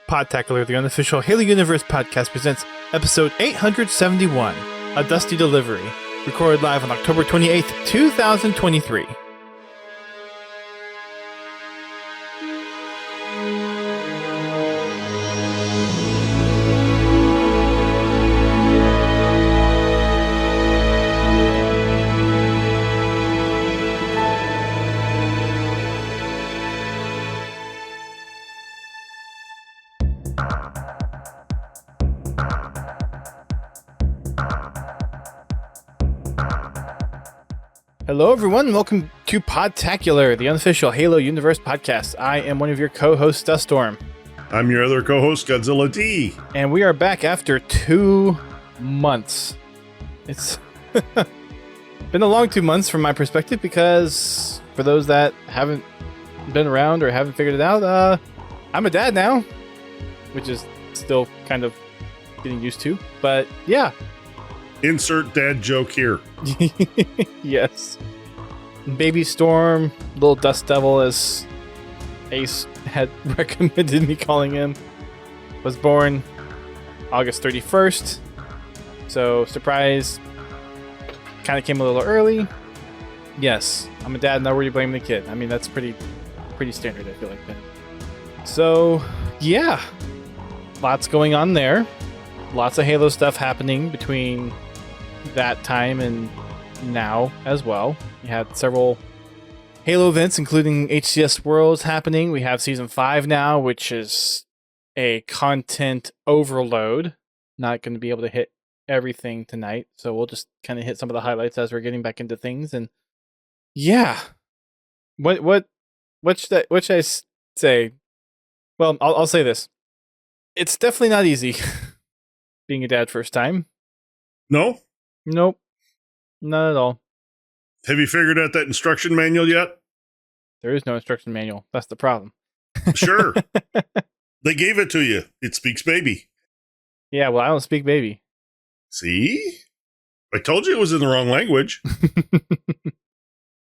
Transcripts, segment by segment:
Podtacular, the unofficial Halo Universe podcast, presents episode 871, A Dusty Delivery, recorded live on October 28th, 2023. Hello, everyone. Welcome to Podtacular, the unofficial Halo Universe podcast. I am one of your co-hosts, Duststorm. I'm your other co-host, Godzilla T. And we are back after 2 months. It's been a long 2 months from my perspective because for those that haven't been around or haven't figured it out, I'm a dad now, which is still kind of getting used to. But yeah. Insert dad joke here. Yes. Baby Storm, little dust devil, as Ace had recommended me calling him, was born August 31st. So, surprise, kind of came a little early. Yes, I'm a dad, not really blaming the kid. I mean, that's pretty standard, I feel like that. So, yeah. Lots going on there. Lots of Halo stuff happening between that time and now as well. We had several Halo events, including HCS Worlds happening. We have Season 5 now, which is a content overload. Not going to be able to hit everything tonight, so we'll just kind of hit some of the highlights as we're getting back into things. And yeah, what should I say? Well, I'll say this. It's definitely not easy being a dad first time. No? Nope. Not at all. Have you figured out that instruction manual yet? There is no instruction manual. That's the problem. Sure. They gave it to you. It speaks baby. Yeah, well, I don't speak baby. See? I told you it was in the wrong language.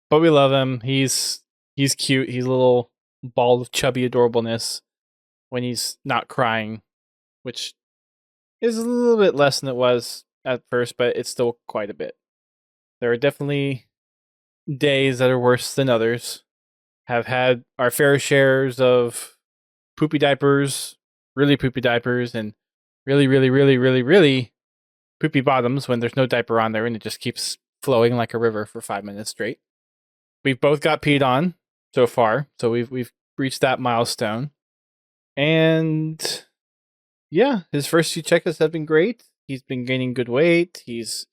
But we love him. He's cute. He's a little ball of chubby adorableness when he's not crying, which is a little bit less than it was at first, but it's still quite a bit. There are definitely days that are worse than others. Have had our fair shares of poopy diapers, really poopy diapers, and really, really, really, really, really poopy bottoms when there's no diaper on there and it just keeps flowing like a river for 5 minutes straight. We've both got peed on so far, so we've reached that milestone. And yeah, his first few checklists have been great. He's been gaining good weight. He's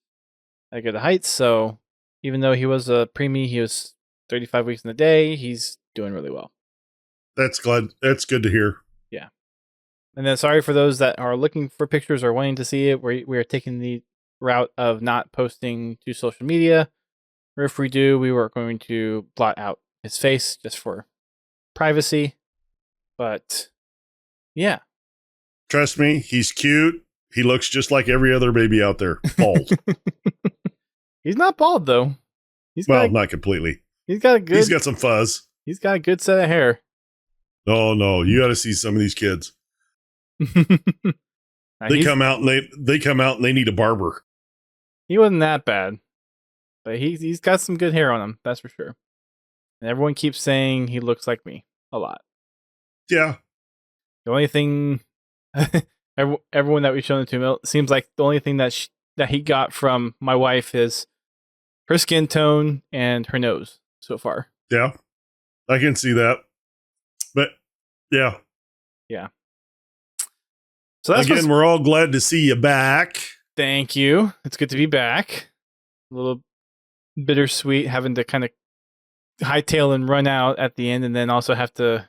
at good height. So even though he was a preemie, he was 35 weeks in the day. He's doing really well. That's good to hear. Yeah. And then sorry for those that are looking for pictures or wanting to see it. We are taking the route of not posting to social media. Or if we do, we were going to blot out his face just for privacy. But yeah. Trust me, he's cute. He looks just like every other baby out there. Bald. He's not bald, though. Not completely. He's got some fuzz. He's got a good set of hair. Oh, no. You got to see some of these kids. They come out and they need a barber. He wasn't that bad. But he's got some good hair on him, that's for sure. And everyone keeps saying he looks like me a lot. Yeah. The only thing... everyone that we've shown it to seems like the only thing that he got from my wife is her skin tone and her nose so far. Yeah, I can see that. But yeah. So that's again, we're all glad to see you back. Thank you. It's good to be back. A little bittersweet having to kind of hightail and run out at the end, and then also have to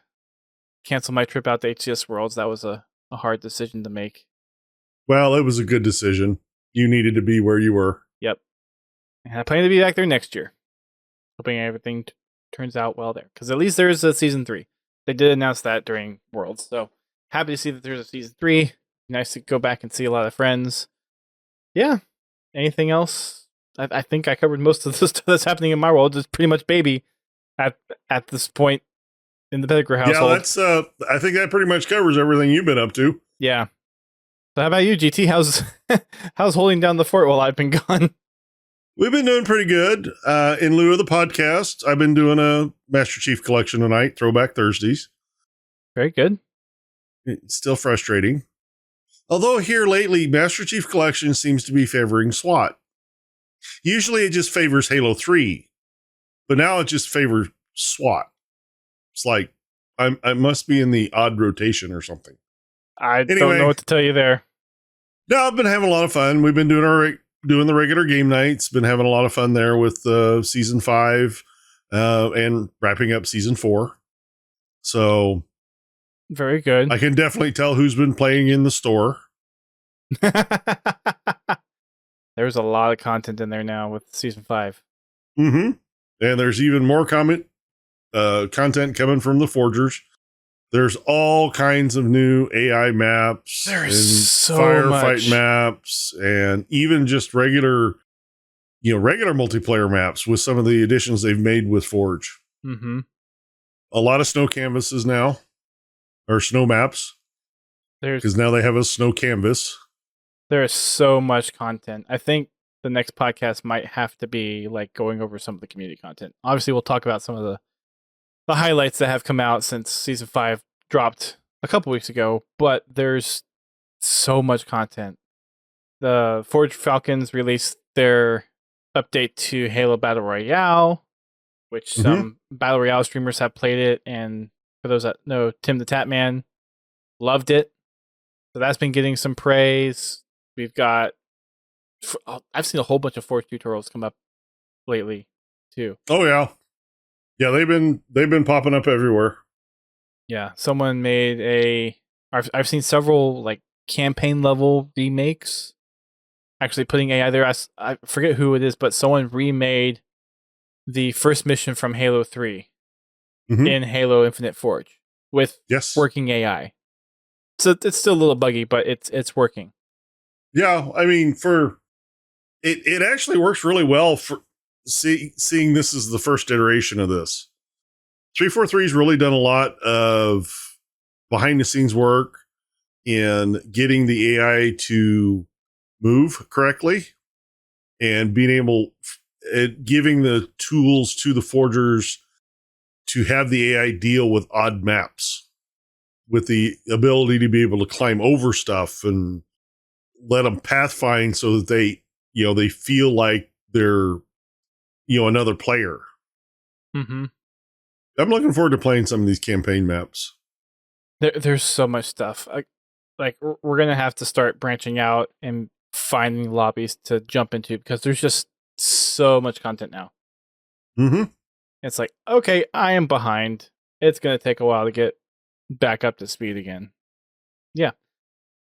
cancel my trip out to HCS Worlds. That was a hard decision to make. Well, it was a good decision. You needed to be where you were. Yep. And I plan to be back there next year. Hoping everything turns out well there. Because at least there's a Season 3. They did announce that during Worlds. So happy to see that there's a Season 3. Nice to go back and see a lot of friends. Yeah. Anything else? I think I covered most of the stuff that's happening in my world. It's pretty much baby at this point in the Pettigrew Yeah, household. that's. I think that pretty much covers everything you've been up to. Yeah. So how about you, GT? How's holding down the fort while I've been gone? We've been doing pretty good. In lieu of the podcast, I've been doing a Master Chief Collection tonight, Throwback Thursdays. Very good. It's still frustrating. Although here lately, Master Chief Collection seems to be favoring SWAT. Usually it just favors Halo 3, but now it just favors SWAT. It's like I must be in the odd rotation or something. I don't know what to tell you there. No, I've been having a lot of fun. We've been doing the regular game nights. Been having a lot of fun there with season 5 and wrapping up season 4. So very good. I can definitely tell who's been playing in the store. There's a lot of content in there now with season 5. Mm-hmm. And there's even more content coming from the Forgers. There's all kinds of new AI maps. There's so firefight much. maps, and even just regular multiplayer maps with some of the additions they've made with Forge. Mm-hmm. A lot of snow canvases now, or snow maps, because now they have a snow canvas. There is so much content. I think the next podcast might have to be like going over some of the community content. Obviously, we'll talk about some of the highlights that have come out since season 5 dropped a couple weeks ago, but there's so much content. The Forge Falcons released their update to Halo Battle Royale, which some Battle Royale streamers have played it, and for those that know, Tim the Tatman loved it. So that's been getting some praise. We've got I've seen a whole bunch of Forge tutorials come up lately too. Oh yeah. Yeah, they've been popping up everywhere. Yeah, someone made I've seen several like campaign level remakes. Actually, putting AI there. I forget who it is, but someone remade the first mission from Halo 3 in Halo Infinite Forge with working AI. So it's still a little buggy, but it's working. Yeah, I mean, it actually works really well for seeing this is the first iteration of this. 343's really done a lot of behind the scenes work in getting the AI to move correctly and being able giving the tools to the forgers to have the AI deal with odd maps, with the ability to be able to climb over stuff and let them pathfind so that they feel like they're another player. Mm-hmm. I'm looking forward to playing some of these campaign maps. There's so much stuff. Like we're gonna have to start branching out and finding lobbies to jump into because there's just so much content now. Mm-hmm. It's like, okay, I am behind. It's gonna take a while to get back up to speed again. Yeah.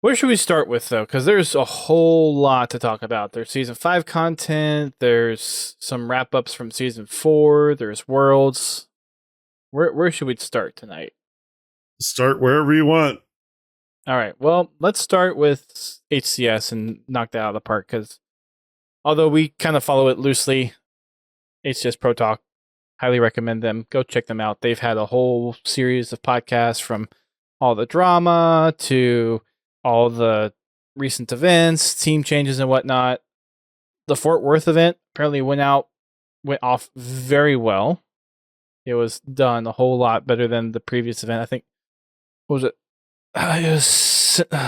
Where should we start with though? Because there's a whole lot to talk about. There's season 5 content. There's some wrap ups from season 4. There's worlds. Where should we start tonight? Start wherever you want. All right. Well, let's start with HCS and knock that out of the park because although we kind of follow it loosely, HCS Pro Talk, highly recommend them. Go check them out. They've had a whole series of podcasts from all the drama to all the recent events, team changes and whatnot. The Fort Worth event apparently went off very well. It was done a whole lot better than the previous event. I think, what was it? It was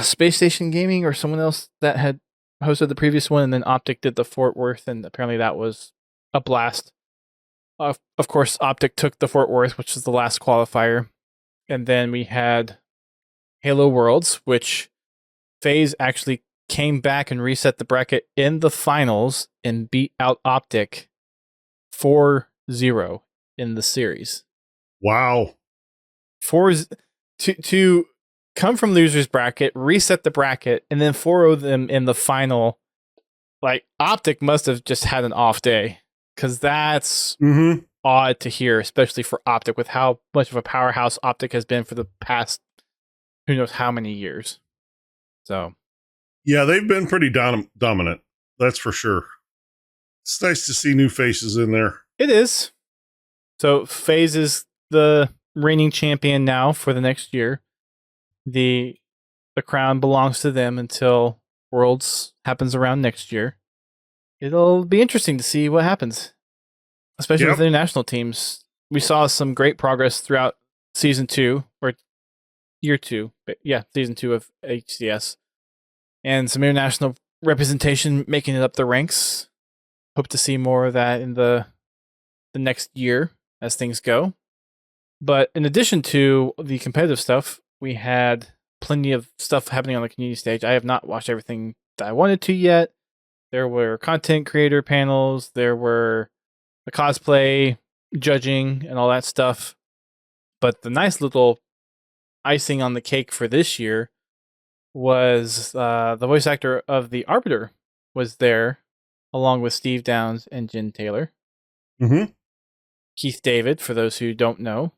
Space Station Gaming or someone else that had hosted the previous one, and then Optic did the Fort Worth, and apparently that was a blast. Of course, Optic took the Fort Worth, which is the last qualifier. And then we had Halo Worlds, which FaZe actually came back and reset the bracket in the finals and beat out Optic 4-0 in the series. Wow. To come from losers bracket, reset the bracket, and then 4-0 them in the final. Like, Optic must have just had an off day, because that's odd to hear, especially for Optic, with how much of a powerhouse Optic has been for the past who knows how many years. So, yeah, they've been pretty dominant. That's for sure. It's nice to see new faces in there. it is. So FaZe is the reigning champion now for the next year. The crown belongs to them until Worlds happens around next year. It'll be interesting to see what happens, especially with international teams. We saw some great progress throughout season 2 or year 2, but yeah, season 2 of HCS, and some international representation making it up the ranks. Hope to see more of that in the next year as things go. But in addition to the competitive stuff, we had plenty of stuff happening on the community stage. I have not watched everything that I wanted to yet. There were content creator panels, there were the cosplay judging and all that stuff. But the nice little icing on the cake for this year was the voice actor of the Arbiter was there, along with Steve Downs and Jen Taylor. Mm-hmm. Keith David, for those who don't know,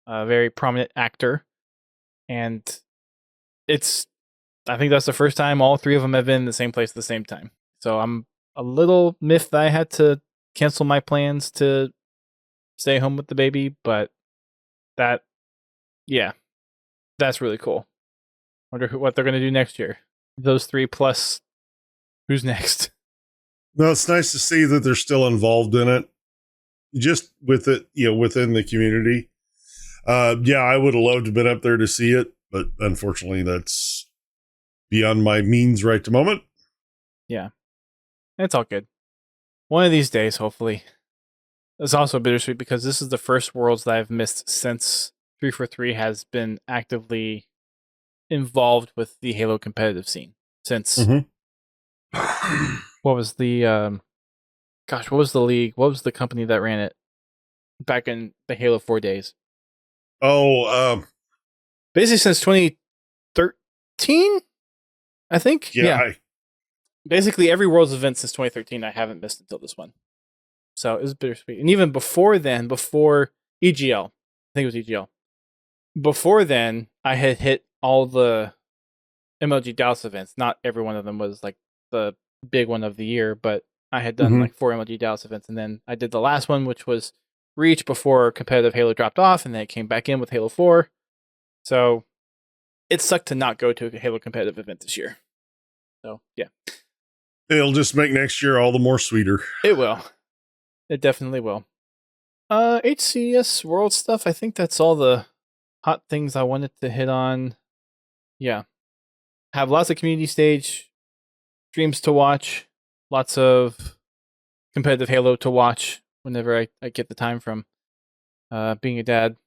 a very prominent actor. And I think that's the first time all three of them have been in the same place at the same time. So I'm a little miffed that I had to cancel my plans to stay home with the baby, but that's really cool. Wonder what they're going to do next year. Those three plus who's next? No, it's nice to see that they're still involved in it. Just with it, within the community. I would have loved to have been up there to see it, but unfortunately that's beyond my means right at the moment. Yeah. It's all good. One of these days, hopefully. It's also bittersweet because this is the first Worlds that I've missed since 343 has been actively involved with the Halo competitive scene. Since what was the what was the league? What was the company that ran it back in the Halo 4 days? Basically since 2013, I think. Yeah. Basically every Worlds event since 2013 I haven't missed until this one. So it was bittersweet. And even before then, before EGL, I think it was EGL. Before then, I had hit all the MLG Dallas events. Not every one of them was like the big one of the year, but I had done like 4 MLG Dallas events. And then I did the last one, which was Reach before competitive Halo dropped off, and then it came back in with Halo 4. So it sucked to not go to a Halo competitive event this year. So, yeah. It'll just make next year all the more sweeter. It will. It definitely will. HCS World stuff, I think that's all the hot things I wanted to hit on. Yeah. Have lots of community stage streams to watch. Lots of competitive Halo to watch whenever I get the time from being a dad.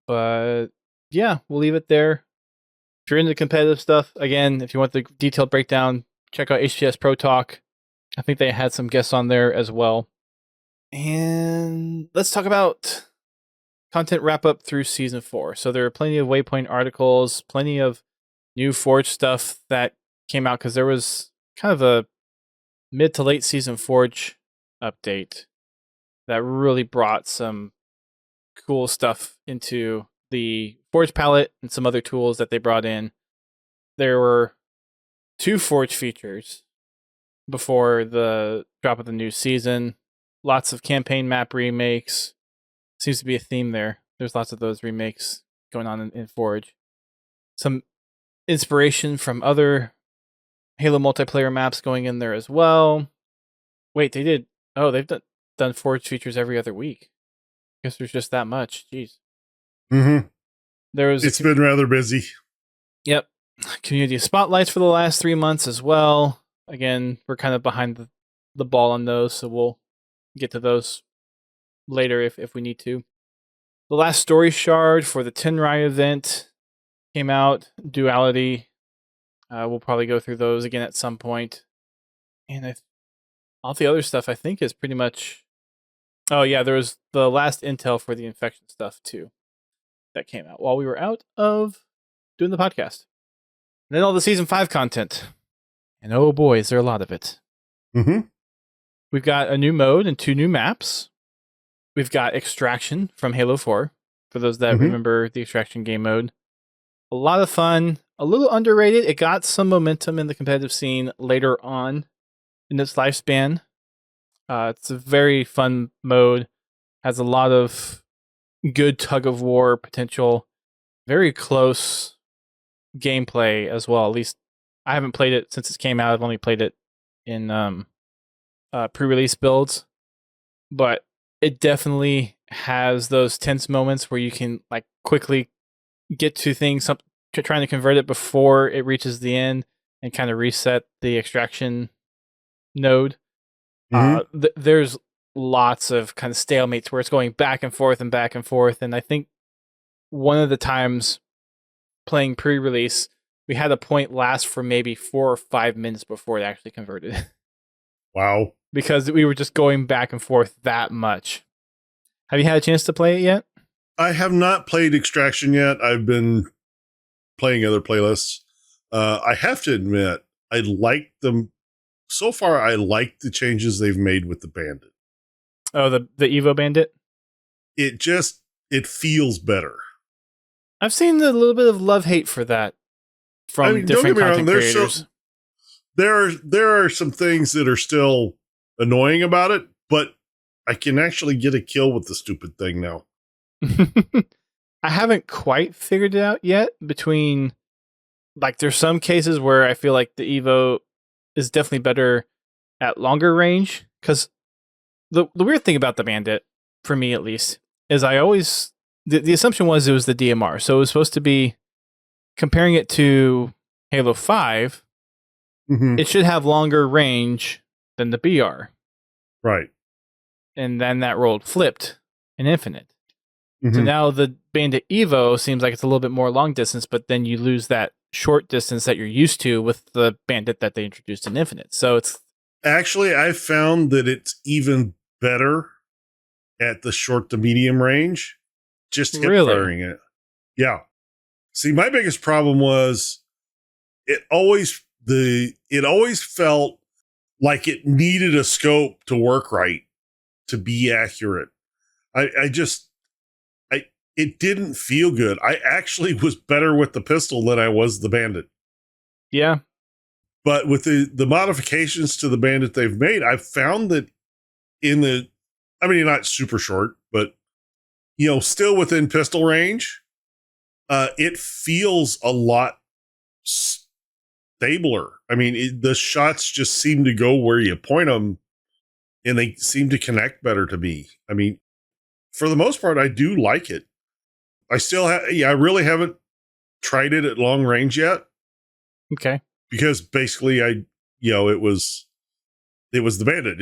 But yeah, we'll leave it there. If you're into competitive stuff, again, if you want the detailed breakdown, check out HCS Pro Talk. I think they had some guests on there as well. And let's talk about content wrap up through season 4. So there are plenty of Waypoint articles, plenty of new Forge stuff that came out because there was kind of a mid to late season Forge update that really brought some cool stuff into the Forge palette and some other tools that they brought in. There were 2 Forge features before the drop of the new season. Lots of campaign map remakes. Seems to be a theme there. There's lots of those remakes going on in Forge. Some inspiration from other Halo multiplayer maps going in there as well. Wait, they did. Oh, they've done Forge features every other week. Guess there's just that much. Jeez. It's been rather busy. Yep. Community spotlights for the last 3 months as well. Again, we're kind of behind the ball on those, so we'll get to those later if we need to. The last story shard for the Tenrai event came out. Duality. We'll probably go through those again at some point. And all the other stuff I think is pretty much... Oh yeah, there was the last intel for the infection stuff too that came out while we were out of doing the podcast. And then all the season 5 content. And oh boy, is there a lot of it. We've got a new mode and 2 new maps. We've got Extraction from Halo 4, for those that remember the Extraction game mode. A lot of fun, a little underrated. It got some momentum in the competitive scene later on in its lifespan. It's a very fun mode. Has a lot of good tug of war potential, very close gameplay as well. At least I haven't played it since it came out. I've only played it in pre-release builds, but it definitely has those tense moments where you can like quickly get to things, trying to convert it before it reaches the end and kind of reset the extraction node. There's lots of kind of stalemates where it's going back and forth and back and forth. And I think one of the times playing pre-release, we had a point last for maybe 4 or 5 minutes before it actually converted. Wow. Because we were just going back and forth that much. Have you had a chance to play it yet? I have not played Extraction yet. I've been playing other playlists. I have to admit, I like them. So far, I like the changes they've made with the bandit. Oh, the Evo bandit? It feels better. I've seen a little bit of love-hate for that from different content creators. There are some things that are still annoying about it, but I can actually get a kill with the stupid thing now. I haven't quite figured it out yet between, like, there's some cases where I feel like the Evo is definitely better at longer range, because the weird thing about the bandit, for me at least, is I always, the assumption was it was the DMR, so it was supposed to be, comparing it to Halo 5, it should have longer range than the BR. Right. And then that role flipped in Infinite. So now the Bandit Evo seems like it's a little bit more long distance, but then you lose that short distance that you're used to with the Bandit that they introduced in Infinite. So it's... Actually, I found that it's even better at the short to medium range. Just hip firing it. Yeah. See, my biggest problem was it always felt like it needed a scope to work right, to be accurate. It didn't feel good. I actually was better with the pistol than I was the bandit. Yeah. But with the modifications to the bandit they've made, I've found that not super short, but still within pistol range, it feels a lot stabler. I mean, the shots just seem to go where you point them, and they seem to connect better to me. I mean, for the most part, I do like it. I really haven't tried it at long range yet. Okay. Because basically it was the bandit.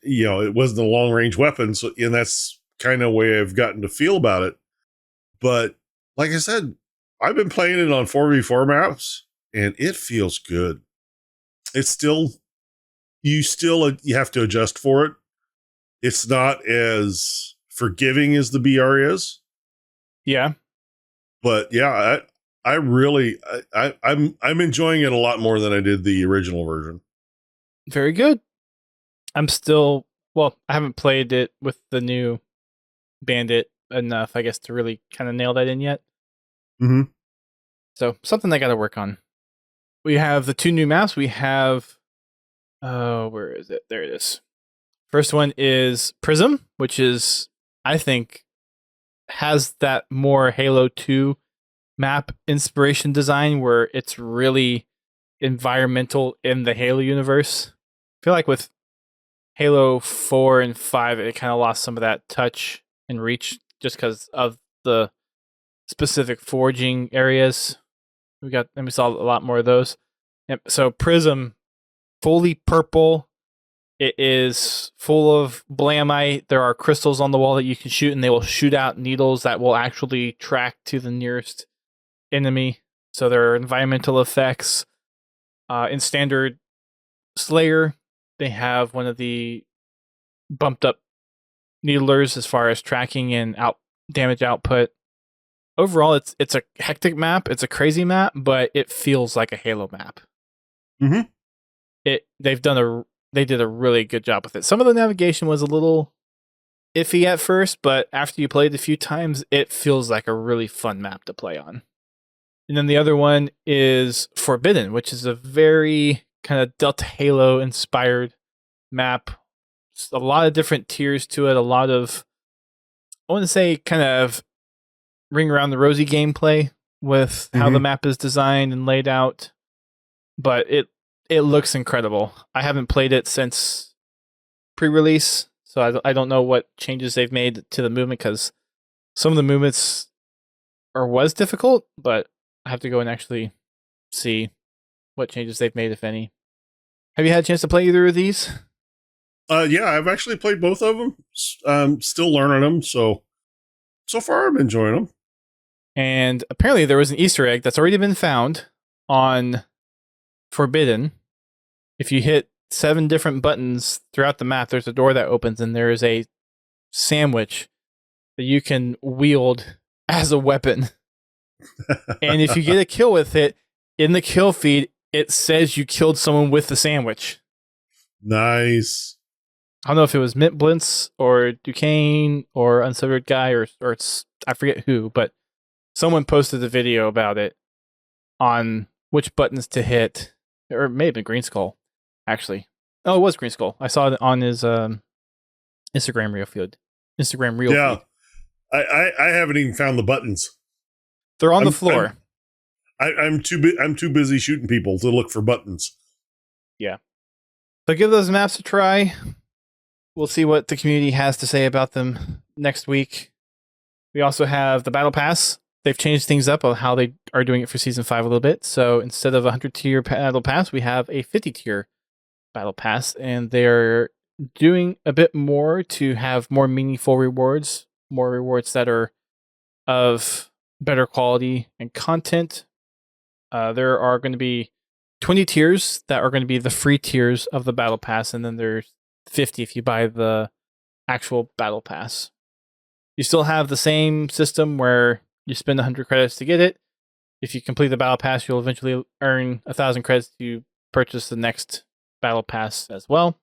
It wasn't a long range weapon. So, and that's kind of way I've gotten to feel about it. But like I said, I've been playing it on 4v4 maps and it feels good. It's still, you have to adjust for it. It's not as forgiving as the BR is. Yeah. But yeah, I'm enjoying it a lot more than I did the original version. Very good. I haven't played it with the new bandit enough, I guess, to really kind of nail that in yet. So something I got to work on. We have the 2 new maps. We have, where is it? There it is. First one is Prism, which is, I think, has that more Halo 2 map inspiration design where it's really environmental in the Halo universe. I feel like with Halo 4 and 5, it kind of lost some of that touch and reach just because of the specific foraging areas. We saw a lot more of those. So Prism, fully purple. It is full of blamite. There are crystals on the wall that you can shoot, and they will shoot out needles that will actually track to the nearest enemy. So there are environmental effects. In standard Slayer, they have one of the bumped up needlers as far as tracking and damage output. Overall, it's a hectic map. It's a crazy map, but it feels like a Halo map. They did a really good job with it. Some of the navigation was a little iffy at first, but after you played a few times, it feels like a really fun map to play on. And then the other one is Forbidden, which is a very kind of Delta Halo inspired map. A lot of different tiers to it, a lot of I want to say kind of ring around the rosy gameplay with how the map is designed and laid out, but it looks incredible. I haven't played it since pre-release, so I don't know what changes they've made to the movement, because some of the movements was difficult, but I have to go and actually see what changes they've made, if any. Have you had a chance to play either of these? Yeah, I've actually played both of them. Still learning them, so far I'm enjoying them. And apparently there was an Easter egg that's already been found on Forbidden. If you hit 7 different buttons throughout the map, there's a door that opens, and there is a sandwich that you can wield as a weapon. And if you get a kill with it, in the kill feed, it says you killed someone with the sandwich. Nice. I don't know if it was Mint Blintz or Duquesne or Unsevered Guy or it's, I forget who, but someone posted a video about it on which buttons to hit, or it may have been Green Skull, actually. Oh, it was Green Skull. I saw it on his Instagram reel feed. Yeah, I haven't even found the buttons. They're on the floor. I'm too busy shooting people to look for buttons. Yeah. So give those maps a try. We'll see what the community has to say about them next week. We also have the Battle Pass. They've changed things up on how they are doing it for Season 5 a little bit. So instead of a 100-tier Battle Pass, we have a 50-tier Battle Pass. And they're doing a bit more to have more meaningful rewards. More rewards that are of better quality and content. There are going to be 20 tiers that are going to be the free tiers of the Battle Pass. And then there's 50 if you buy the actual Battle Pass. You still have the same system where you spend 100 credits to get it. If you complete the Battle Pass, you'll eventually earn 1,000 credits to purchase the next Battle Pass as well.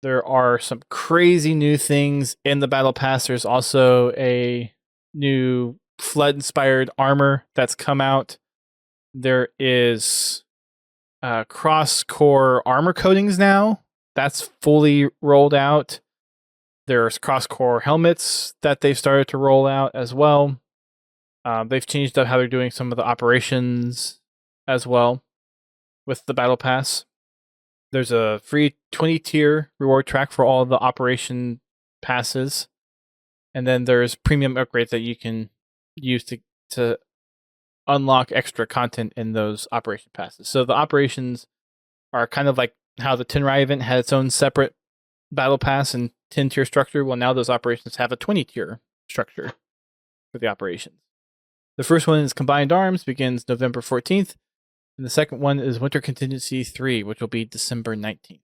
There are some crazy new things in the Battle Pass. There's also a new Flood-inspired armor that's come out. There is cross-core armor coatings now. That's fully rolled out. There's cross-core helmets that they've started to roll out as well. They've changed up how they're doing some of the operations as well with the Battle Pass. There's a free 20-tier reward track for all the operation passes. And then there's premium upgrades that you can use to unlock extra content in those operation passes. So the operations are kind of like how the Tenrai event had its own separate Battle Pass and 10-tier structure. Well, now those operations have a 20-tier structure for the operations. The first one is Combined Arms, begins November 14th. And the second one is Winter Contingency 3, which will be December 19th.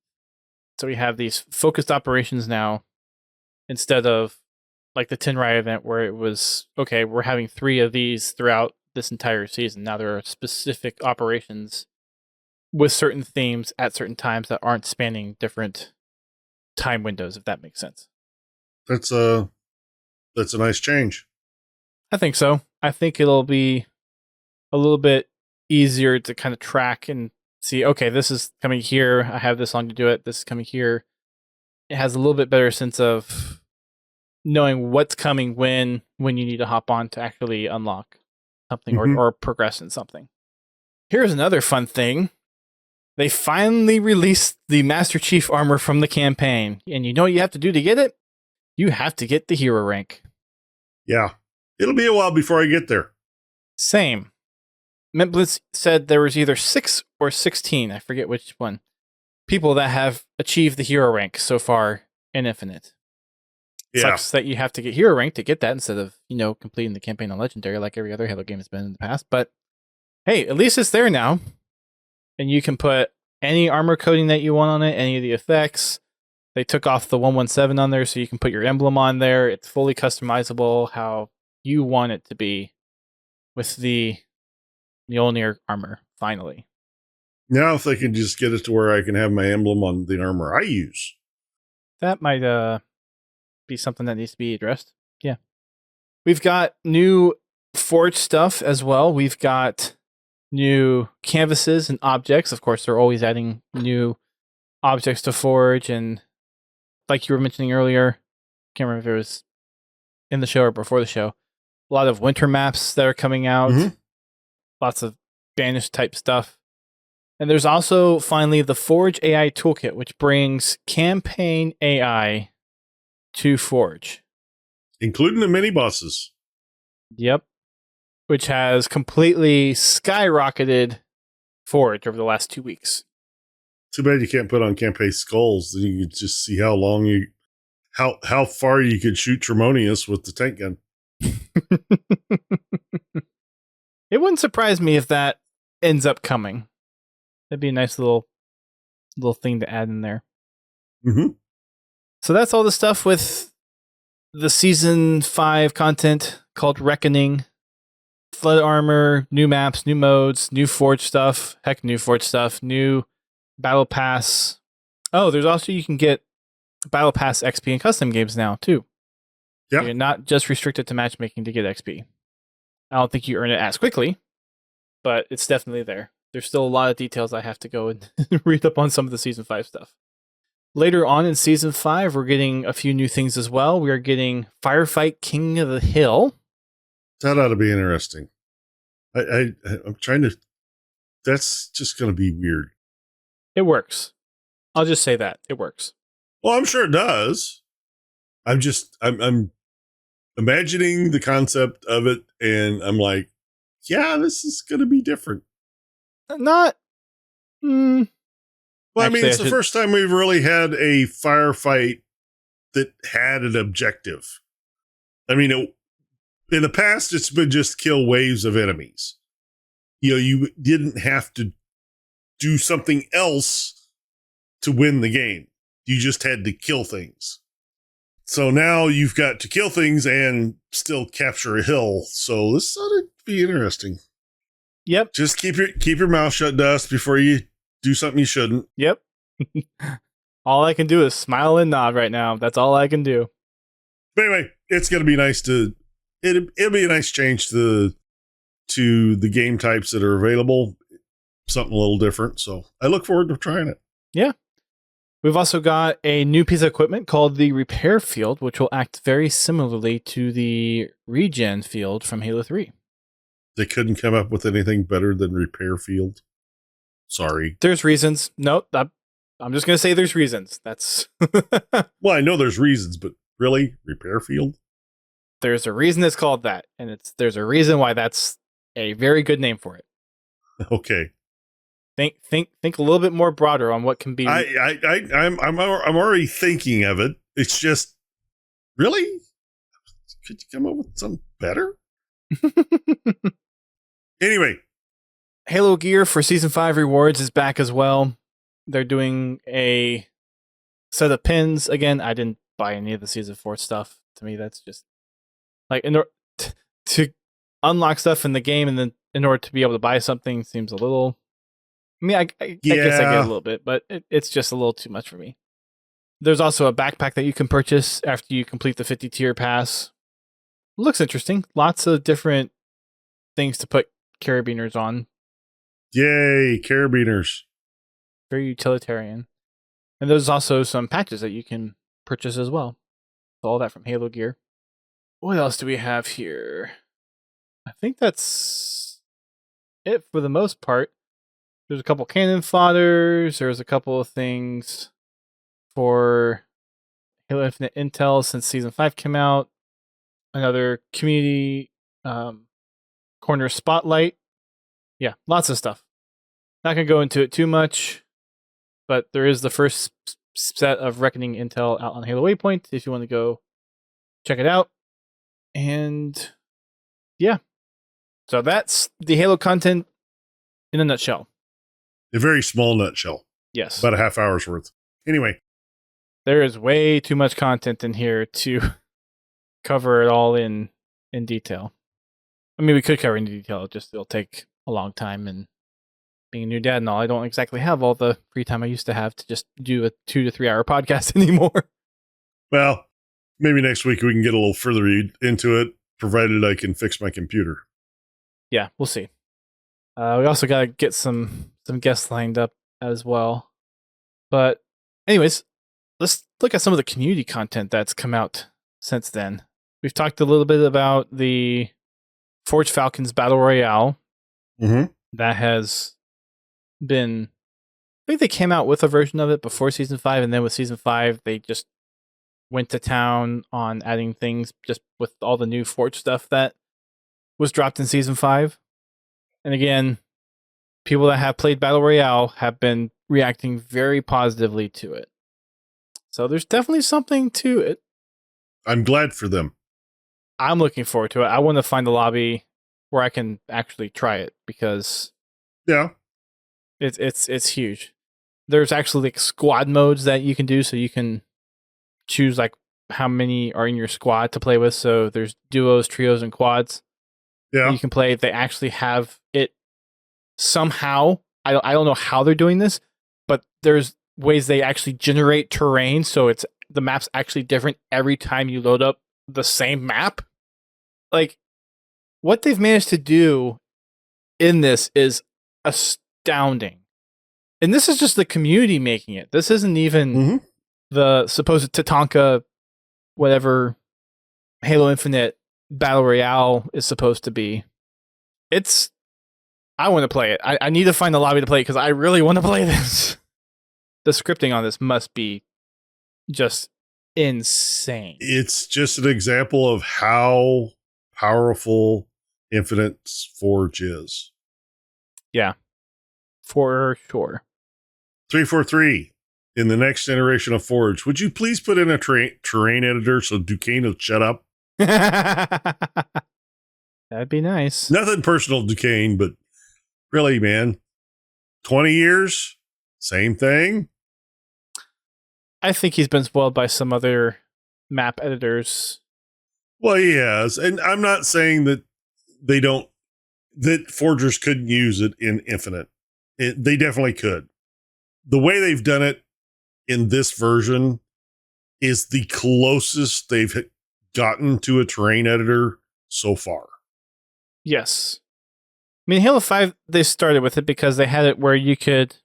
So we have these focused operations now, instead of like the Tenrai event where it was, okay, we're having 3 of these throughout this entire season. Now there are specific operations with certain themes at certain times that aren't spanning different time windows, if that makes sense. That's a nice change. I think so. I think it'll be a little bit easier to kind of track and see, okay, this is coming here. I have this long to do it. This is coming here. It has a little bit better sense of knowing what's coming when you need to hop on to actually unlock something or progress in something. Here's another fun thing. They finally released the Master Chief armor from the campaign. And you know what you have to do to get it? You have to get the hero rank. Yeah. It'll be a while before I get there. Same. Mint Blitz said there was either 6 or 16, I forget which one, people that have achieved the hero rank so far in Infinite. Yeah. Sucks that you have to get hero rank to get that instead of, completing the campaign on Legendary like every other Halo game has been in the past. But hey, at least it's there now. And you can put any armor coating that you want on it, any of the effects. They took off the 117 on there, so you can put your emblem on there. It's fully customizable how you want it to be with the Mjolnir armor, finally. Now if they can just get it to where I can have my emblem on the armor I use. That might be something that needs to be addressed. Yeah. We've got new Forge stuff as well. We've got new canvases and objects. Of course, they're always adding new objects to Forge. And like you were mentioning earlier, can't remember if it was in the show or before the show. A lot of winter maps that are coming out. Mhm. Lots of Spanish type stuff. And there's also finally the Forge AI Toolkit, which brings campaign AI to Forge. Including the mini bosses. Yep. Which has completely skyrocketed Forge over the last 2 weeks. Too bad you can't put on campaign skulls. Then you could just see how far you could shoot Tremonius with the tank gun. It wouldn't surprise me if that ends up coming. That'd be a nice little thing to add in there. Mm-hmm. So that's all the stuff with the season 5 content called Reckoning. Flood armor, new maps, new modes, new Forge stuff. Heck, new Forge stuff, new Battle Pass. Oh, there's also, you can get Battle Pass XP in custom games now, too. Yeah. You're not just restricted to matchmaking to get XP. I don't think you earn it as quickly, but it's definitely there. There's still a lot of details I have to go and read up on some of the Season 5 stuff. Later on in Season 5, we're getting a few new things as well. We are getting Firefight King of the Hill. That ought to be interesting. I'm trying to... That's just going to be weird. It works. I'll just say that. It works. Well, I'm sure it does. I'm imagining the concept of it, and I'm like, yeah, this is going to be different. Not... Well, Actually, it's the first time we've really had a firefight that had an objective. I mean, in the past, it's been just kill waves of enemies. You didn't have to do something else to win the game. You just had to kill things. So now you've got to kill things and still capture a hill. So this ought to be interesting. Yep. Just keep your mouth shut, Dust, before you do something you shouldn't. Yep. All I can do is smile and nod right now. That's all I can do. But anyway, it's going to be nice to... It'll be a nice change to the game types that are available. Something a little different. So I look forward to trying it. Yeah. We've also got a new piece of equipment called the Repair Field, which will act very similarly to the Regen Field from Halo 3. They couldn't come up with anything better than Repair Field. Sorry. There's reasons. No, I'm just going to say there's reasons. That's... Well, I know there's reasons, but really? Repair Field? There's a reason it's called that, and there's a reason why that's a very good name for it. Okay. Think a little bit more broader on what can be... I'm already thinking of it. It's just, really? Could you come up with something better? Anyway. Halo gear for Season 5 rewards is back as well. They're doing a set of pins. Again, I didn't buy any of the Season 4 stuff. To me, that's just... Like, to unlock stuff in the game and then in order to be able to buy something seems a little... I mean, I guess I get a little bit, but it's just a little too much for me. There's also a backpack that you can purchase after you complete the 50 tier pass. Looks interesting. Lots of different things to put carabiners on. Yay, carabiners. Very utilitarian. And there's also some patches that you can purchase as well. All that from Halo gear. What else do we have here? I think that's it for the most part. There's a couple cannon fodders. There's a couple of things for Halo Infinite Intel since Season 5 came out. Another community corner spotlight. Yeah, lots of stuff. Not going to go into it too much, but there is the first set of Reckoning Intel out on Halo Waypoint if you want to go check it out. And yeah, so that's the Halo content in a nutshell. A very small nutshell. Yes. About a half hour's worth. Anyway. There is way too much content in here to cover it all in detail. I mean, we could cover it in detail, it'll take a long time, and being a new dad and all, I don't exactly have all the free time I used to have to just do a 2 to 3 hour podcast anymore. Well, maybe next week we can get a little further into it, provided I can fix my computer. Yeah, we'll see. We also got to get some guests lined up as well. But anyways, let's look at some of the community content that's come out since then. We've talked a little bit about the Forge Falcons Battle Royale. Mm-hmm. That has been... I think they came out with a version of it before Season 5, and then with Season 5, they just went to town on adding things just with all the new Forge stuff that was dropped in Season 5. And again, people that have played Battle Royale have been reacting very positively to it. So there's definitely something to it. I'm glad for them. I'm looking forward to it. I want to find a lobby where I can actually try it because it's huge. There's actually like squad modes that you can do, so you can choose like how many are in your squad to play with. So there's duos, trios, and quads. Yeah, you can play. They actually have it somehow. I don't know how they're doing this, but there's ways they actually generate terrain, so it's the map's actually different every time you load up the same map. Like, what they've managed to do in this is astounding. And this is just the community making it. This isn't even the supposed Tatanka, whatever Halo Infinite Battle Royale is supposed to be. I want to play it. I need to find the lobby to play it because I really want to play this. The scripting on this must be just insane. It's just an example of how powerful Infinite's Forge is. Yeah, for sure. 343, in the next generation of Forge, would you please put in a terrain editor so Duquesne will shut up? That'd be nice. Nothing personal, Duquesne, but really, man, 20 years, same thing. I think he's been spoiled by some other map editors. Well, he has. And I'm not saying that that forgers couldn't use it in Infinite. They definitely could. The way they've done it in this version is the closest they've gotten to a terrain editor so far. Yes. I mean, Halo 5, they started with it because they had it where you could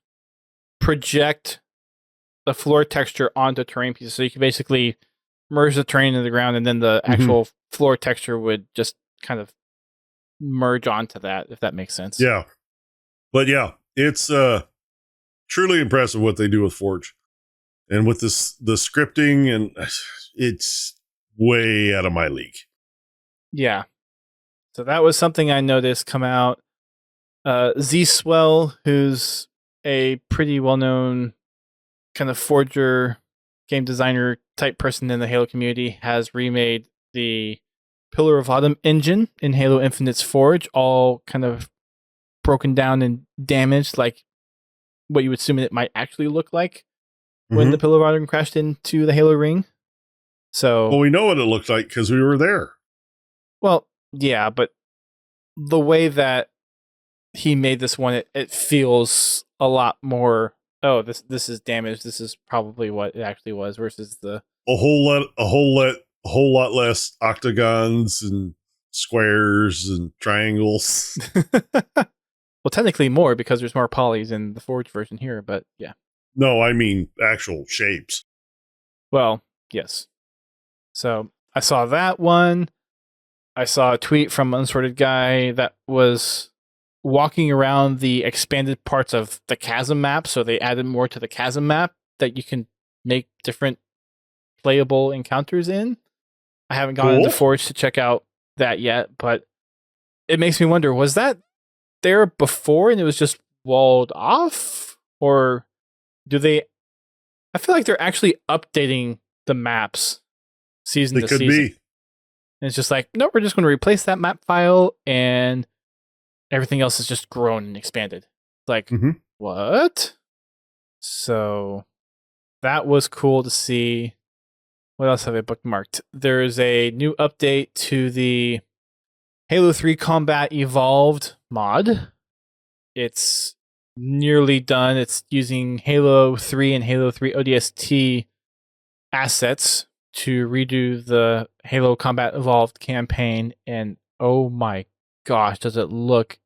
project the floor texture onto terrain pieces. So you could basically merge the terrain into the ground, and then the actual floor texture would just kind of merge onto that, if that makes sense. Yeah. But yeah, it's truly impressive what they do with Forge. And with the scripting, and it's way out of my league. Yeah. So that was something I noticed come out. Z-Swell, who's a pretty well-known kind of forger, game designer type person in the Halo community, has remade the Pillar of Autumn engine in Halo Infinite's Forge, all kind of broken down and damaged, like what you would assume it might actually look like when the Pillar of Autumn crashed into the Halo ring. So, well, we know what it looked like because we were there. Well, yeah, but the way that he made this one, it feels a lot more. Oh, this is damaged. This is probably what it actually was, versus the a whole lot less octagons and squares and triangles. Well, technically more because there's more polys in the Forge version here, but yeah. No, I mean actual shapes. Well, yes. So I saw that one. I saw a tweet from Unsorted Guy that was walking around the expanded parts of the Chasm map. So they added more to the Chasm map that you can make different playable encounters in. I haven't gone into Forge to check out that yet, but it makes me wonder, was that there before and it was just walled off? Or do they... I feel like they're actually updating the maps season to season. They could be. And it's just like, no, we're just going to replace that map file and everything else is just grown and expanded. Like, what? So that was cool to see. What else have I bookmarked? There is a new update to the Halo 3 Combat Evolved mod. It's nearly done. It's using Halo 3 and Halo 3 ODST assets to redo the Halo Combat Evolved campaign, and oh my gosh, does it look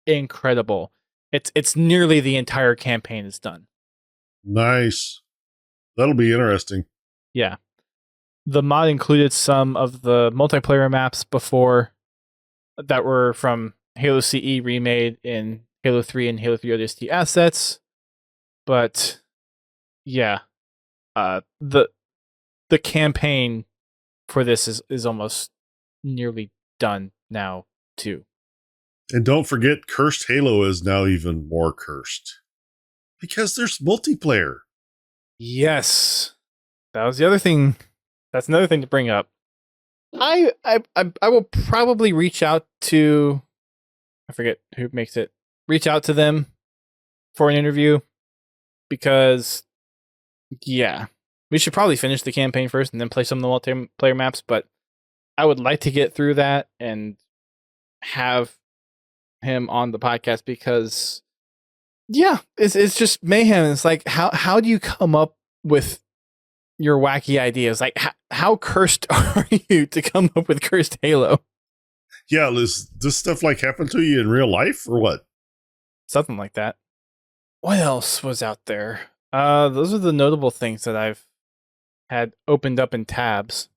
incredible. It's nearly the entire campaign is done. Nice. That'll be interesting. Yeah. the mod included some of the multiplayer maps before that were from Halo CE remade in Halo 3 and Halo 3 ODST assets. But yeah, the campaign for this is almost nearly done now too. And don't forget, Cursed Halo is now even more cursed because there's multiplayer. Yes, that was the other thing. That's another thing to bring up. I will probably reach out to, I forget who makes it, reach out to them for an interview because, yeah, we should probably finish the campaign first and then play some of the multiplayer maps. But I would like to get through that and have him on the podcast because, yeah, it's just mayhem. It's like how do you come up with your wacky ideas? Like how cursed are you to come up with Cursed Halo? Yeah, does this stuff like happen to you in real life or what? Something like that. What else was out there? Those are the notable things that I've had opened up in tabs.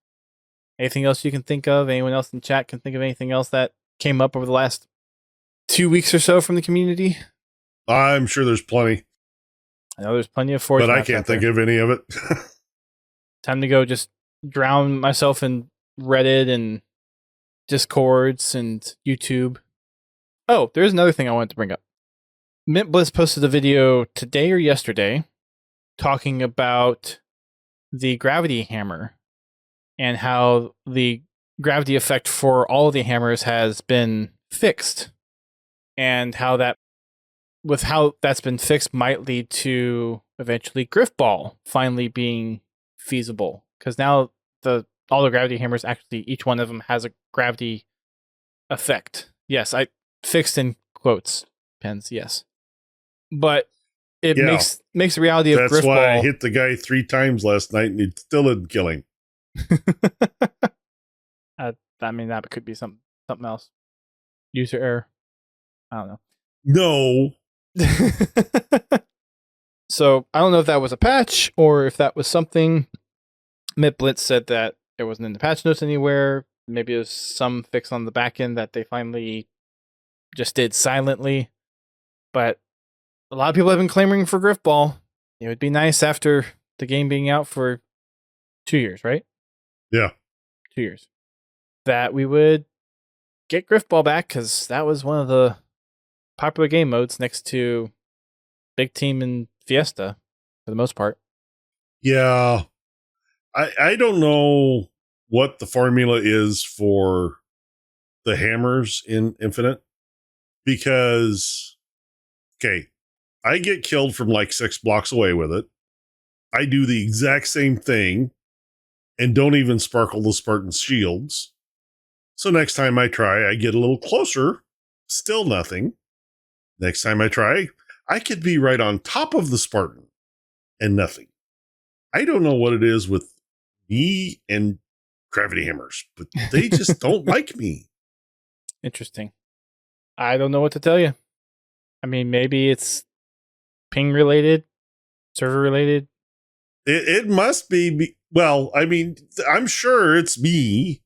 Anything else you can think of? Anyone else in chat can think of anything else that came up over the last 2 weeks or so from the community? I'm sure there's plenty. I know there's plenty of Forge, but I can't think of any of it. Time to go just drown myself in Reddit and Discords and YouTube. Oh, there's another thing I wanted to bring up. Mint Bliss posted a video today or yesterday talking about the gravity hammer and how the gravity effect for all of the hammers has been fixed, and how that's been fixed might lead to eventually Griffball finally being feasible, because now all the gravity hammers, actually each one of them has a gravity effect. Yes, I fixed in quotes pens, yes. But it makes the reality of Griffball. That's why I hit the guy 3 times last night and he still didn't kill him. I mean, that could be something else. User error. I don't know. No. So I don't know if that was a patch or if that was something. MitBlitz said that it wasn't in the patch notes anywhere. Maybe it was some fix on the back end that they finally just did silently. But a lot of people have been clamoring for Griffball. It would be nice after the game being out for 2 years, right? Yeah. 2 years. That we would get Griffball back, because that was one of the popular game modes next to Big Team and Fiesta for the most part. Yeah. I don't know what the formula is for the hammers in Infinite, because, okay, I get killed from like 6 blocks away with it. I do the exact same thing and don't even sparkle the Spartan's shields. So next time I try, I get a little closer, still nothing. Next time I try, I could be right on top of the Spartan and nothing. I don't know what it is with me and gravity hammers, but they just don't like me. Interesting. I don't know what to tell you. I mean, maybe it's ping related, server related. It must be. Well, I mean, I'm sure it's me,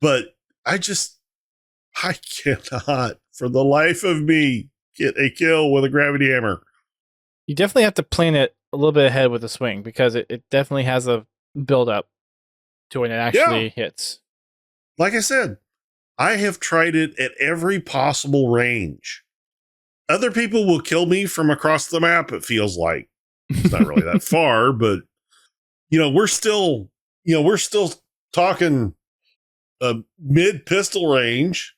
but I cannot for the life of me get a kill with a gravity hammer. You definitely have to plan it a little bit ahead with the swing, because it definitely has a build up to when it actually hits. Like I said, I have tried it at every possible range. Other people will kill me from across the map, it feels like. It's not really that far, but we're still talking mid pistol range.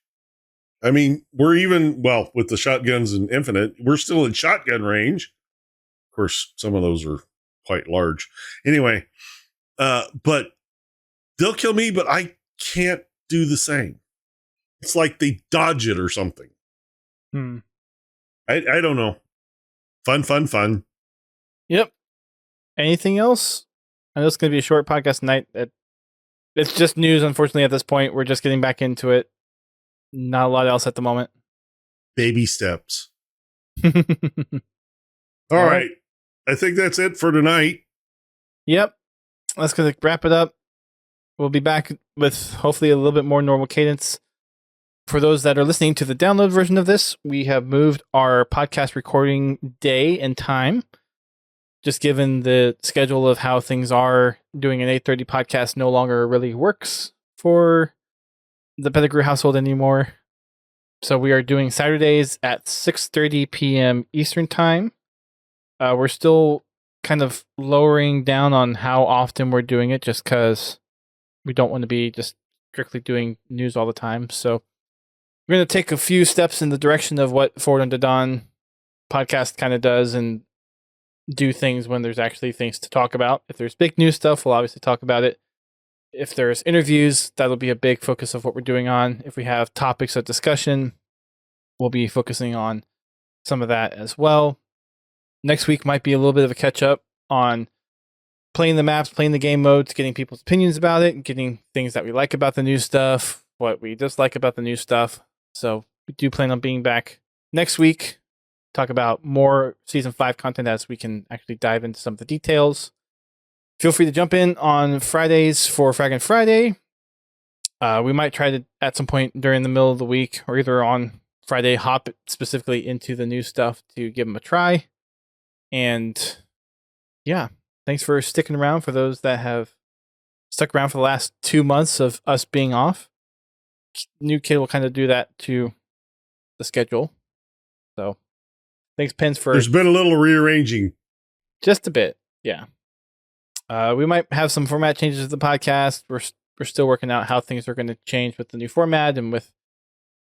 I mean, we're even, with the shotguns in Infinite, we're still in shotgun range. Of course, some of those are quite large. Anyway, but they'll kill me, but I can't do the same. It's like they dodge it or something. I don't know. Fun. Yep. Anything else? I know it's going to be a short podcast tonight. It's just news, unfortunately, at this point. We're just getting back into it. Not a lot else at the moment. Baby steps. All right. I think that's it for tonight. Yep. Let's wrap it up. we'll be back with hopefully a little bit more normal cadence. For those that are listening to the download version of this, we have moved our podcast recording day and time. Just given the schedule of how things are, doing an 8:30 podcast no longer really works for the Pettigrew household anymore. So we are doing Saturdays at 6:30 p.m. Eastern Time. We're still kind of lowering down on how often we're doing it just because we don't want to be just strictly doing news all the time. So we're going to take a few steps in the direction of what Forward Unto Dawn podcast kind of does and do things when there's actually things to talk about. If there's big news stuff, we'll obviously talk about it. If there's interviews, that'll be a big focus of what we're doing on. If we have topics of discussion, we'll be focusing on some of that as well. Next week might be a little bit of a catch up on playing the maps, playing the game modes, getting people's opinions about it, getting things that we like about the new stuff, what we dislike about the new stuff. So we do plan on being back next week, talk about more Season 5 content as we can actually dive into some of the details. Feel free to jump in on Fridays for Fraggin' Friday. We might try to, at some point during the middle of the week, or either on Friday, hop specifically into the new stuff to give them a try. And yeah, thanks for sticking around for those that have stuck around for the last 2 months of us being off. New kid will kind of do that to the schedule. So thanks, Pence, for... There's been a little rearranging. Just a bit, yeah. We might have some format changes to the podcast. We're still working out how things are going to change with the new format and with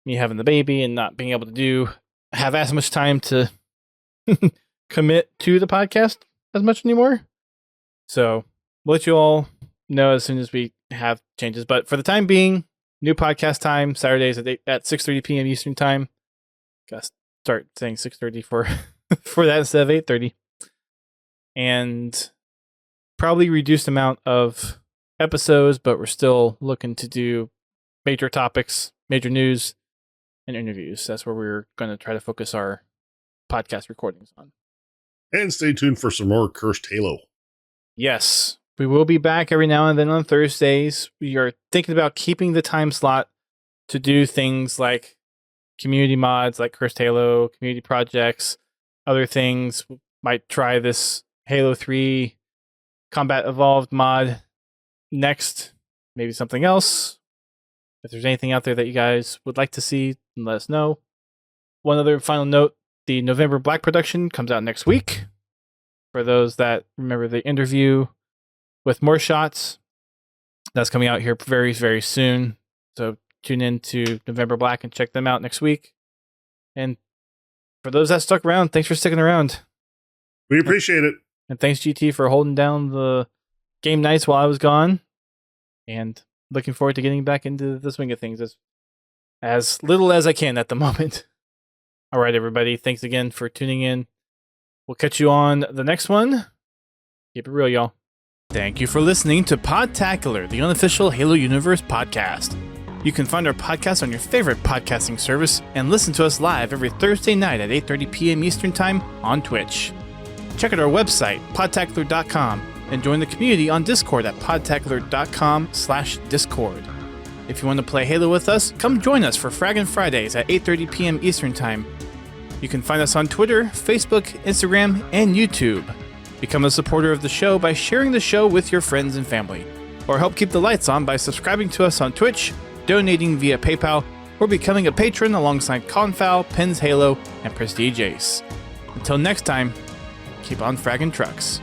me having the baby and not being able to have as much time to commit to the podcast as much anymore. So we'll let you all know as soon as we have changes. But for the time being, new podcast time, Saturdays at 6:30 p.m. Eastern Time. Gotta start saying 6:30 for that instead of 8:30. And probably reduced amount of episodes, but we're still looking to do major topics, major news, and interviews. That's where we're going to try to focus our podcast recordings on. And stay tuned for some more Cursed Halo. Yes, we will be back every now and then on Thursdays. We are thinking about keeping the time slot to do things like community mods, like Cursed Halo, community projects, other things. We might try this Halo 3 Combat Evolved mod next, maybe something else. If there's anything out there that you guys would like to see, let us know. One other final note, the November Black production comes out next week. For those that remember the interview with More Shots, that's coming out here very, very soon. So tune in to November Black and check them out next week. And for those that stuck around, thanks for sticking around. We appreciate it. And thanks, GT, for holding down the game nights while I was gone. And looking forward to getting back into the swing of things as little as I can at the moment. All right, everybody. Thanks again for tuning in. We'll catch you on the next one. Keep it real, y'all. Thank you for listening to Podtacular, the unofficial Halo Universe podcast. You can find our podcast on your favorite podcasting service and listen to us live every Thursday night at 8:30 p.m. Eastern Time on Twitch. Check out our website, podtacular.com, and join the community on Discord at podtacular.com/Discord. If you want to play Halo with us, come join us for Fraggin' Fridays at 8:30 p.m. Eastern Time. You can find us on Twitter, Facebook, Instagram, and YouTube. Become a supporter of the show by sharing the show with your friends and family. Or help keep the lights on by subscribing to us on Twitch, donating via PayPal, or becoming a patron alongside Confowl, Pens Halo, and Prestige Ace. Until next time, keep on fragging trucks.